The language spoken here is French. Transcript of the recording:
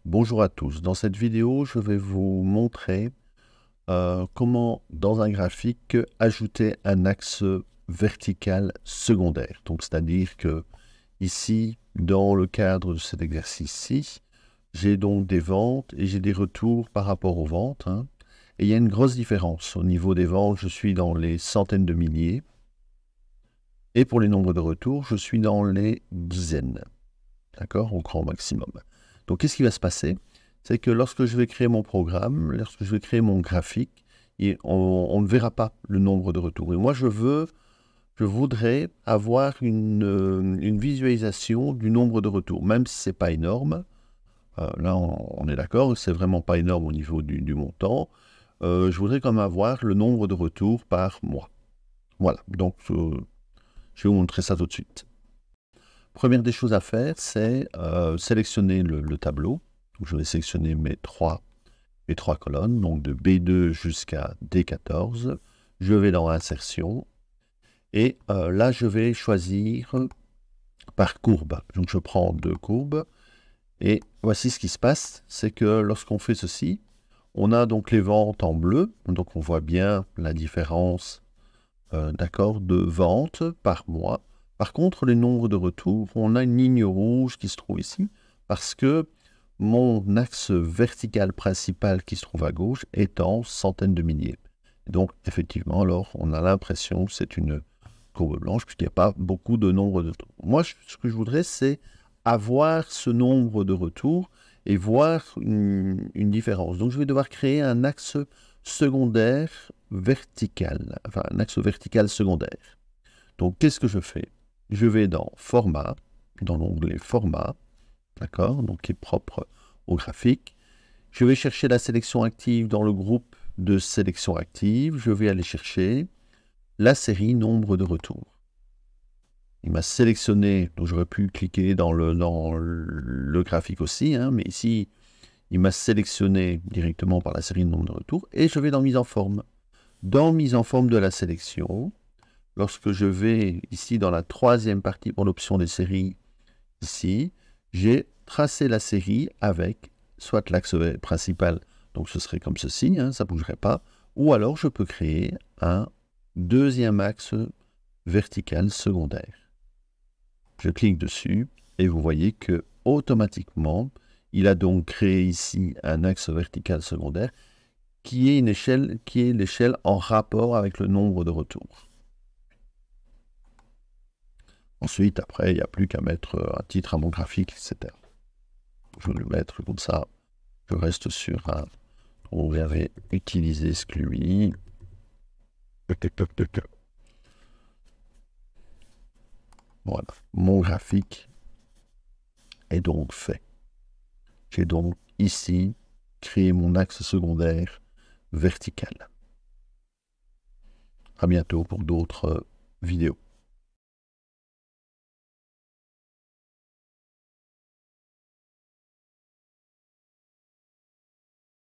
Bonjour à tous, dans cette vidéo je vais vous montrer comment dans un graphique ajouter un axe vertical secondaire. Donc c'est-à-dire que ici dans le cadre de cet exercice-ci, j'ai donc des ventes et j'ai des retours par rapport aux ventes. Et il y a une grosse différence. Au niveau des ventes, je suis dans les centaines de milliers. Et pour les nombres de retours, je suis dans les dizaines. D'accord, au grand maximum. Donc qu'est-ce qui va se passer? C'est que lorsque je vais créer mon programme, lorsque je vais créer mon graphique, on ne verra pas le nombre de retours. Et moi, je voudrais avoir une visualisation du nombre de retours, même si ce n'est pas énorme. Là, on est d'accord, c'est vraiment pas énorme au niveau du montant. Je voudrais quand même avoir le nombre de retours par mois. Voilà, donc je vais vous montrer ça tout de suite. Première des choses à faire, c'est sélectionner le tableau. Donc, je vais sélectionner mes trois colonnes, donc de B2 jusqu'à D14. Je vais dans Insertion. Et là, je vais choisir par courbe. Donc, je prends deux courbes. Et voici ce qui se passe, c'est que lorsqu'on fait ceci, on a donc les ventes en bleu. Donc, on voit bien la différence d'accord, de ventes par mois. Par contre, les nombres de retours, on a une ligne rouge qui se trouve ici, parce que mon axe vertical principal qui se trouve à gauche est en centaines de milliers. Donc, effectivement, alors, on a l'impression que c'est une courbe blanche, puisqu'il n'y a pas beaucoup de nombres de retours. Moi, ce que je voudrais, c'est avoir ce nombre de retours et voir une différence. Donc, je vais devoir créer un axe secondaire vertical, enfin un axe vertical secondaire. Donc, qu'est-ce que je fais? Je vais dans Format, dans l'onglet Format, d'accord, donc qui est propre au graphique. Je vais chercher la sélection active dans le groupe de sélection active. Je vais aller chercher la série nombre de retours. Il m'a sélectionné, donc j'aurais pu cliquer dans le graphique aussi, mais ici, il m'a sélectionné directement par la série de nombre de retours, et je vais dans Mise en forme. Dans Mise en forme de la sélection, lorsque je vais ici dans la troisième partie pour l'option des séries, ici, j'ai tracé la série avec soit l'axe principal, donc ce serait comme ceci, ça ne bougerait pas, ou alors je peux créer un deuxième axe vertical secondaire. Je clique dessus et vous voyez que automatiquement, il a donc créé ici un axe vertical secondaire qui est l'échelle en rapport avec le nombre de retours. Ensuite, après, il n'y a plus qu'à mettre un titre à mon graphique, etc. Je vais le mettre comme ça. Je reste sur un... On verrait utiliser Sclui. Voilà, mon graphique est donc fait. J'ai donc ici créé mon axe secondaire vertical. À bientôt pour d'autres vidéos.